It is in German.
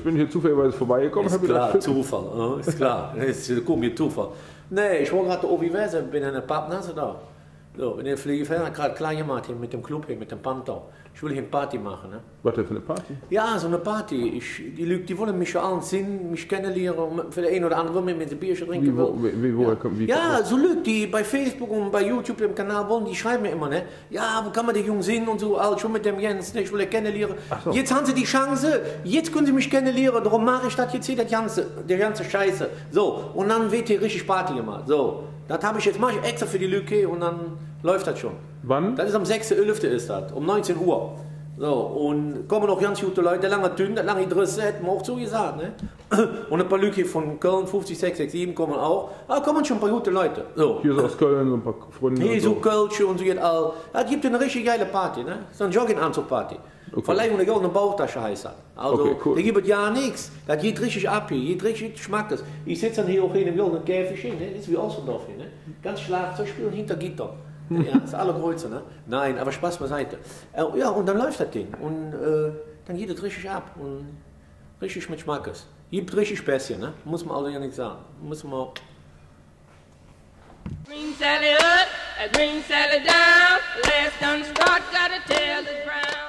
ich bin hier zufälligerweise vorbeigekommen. Ist klar, Zufall, ist klar, ist komisch Zufall. Nee, ich war gerade Oviverse, bin in der Pappnase da. So, in der Fliegefeld hat gerade klein gemacht hier mit dem Club hier, mit dem Panther. Ich will hier eine Party machen. Ne? Was denn für eine Party? Ja, so eine Party. Die Leute, die wollen mich schon allen sehen, mich kennenlernen. Für den einen oder anderen wollen mit ein Bierchen trinken. Ja, so Leute, die bei Facebook und bei YouTube im Kanal wollen, die schreiben mir immer, ne? Ja, wo kann man den Jungen sehen und so, schon mit dem Jens, ne? Ich will ihn kennenlernen. So. Jetzt haben sie die Chance, jetzt können sie mich kennenlernen, darum mache ich das jetzt hier, der ganze Scheiße. So, und dann wird hier richtig Party gemacht. So, das habe ich jetzt, mache ich extra für die Leute und dann läuft das schon. Wann? Das ist am 6.11. ist das, um 19 Uhr. So, und kommen noch ganz gute Leute, lange Tünn, lange Interesse, hätten wir auch so gesagt. Ne? Und ein paar Leute von Köln, 50, 6, 6, 7 kommen auch. Da kommen schon ein paar gute Leute. So. Hier ist aus Köln, ein paar Freunde. Hier so Kölsche und so geht all. Das gibt eine richtig geile Party, ne? So eine Jogginganzug-Party. Okay. Verleihung der goldene Bauchtasche heißt das. Also, okay, cool. Da gibt es ja nichts. Das geht richtig ab hier, geht richtig schmackes. Ich sitze dann hier auch in dem goldenen Käfig, ne? Das ist wie Ossendorf hier, ne? Ganz Schlagzeug spielen hinter Gitter. Ja, das ist alle Kreuze, ne? Nein, aber Spaß beiseite. Ja, und dann läuft das Ding. Und dann geht es richtig ab. Und richtig mit Schmackes. Gibt richtig Späßchen, ne? Muss man also ja nicht sagen. Muss man auch. Green Sally up, green Sally down. Last done start, gotta tell the ground.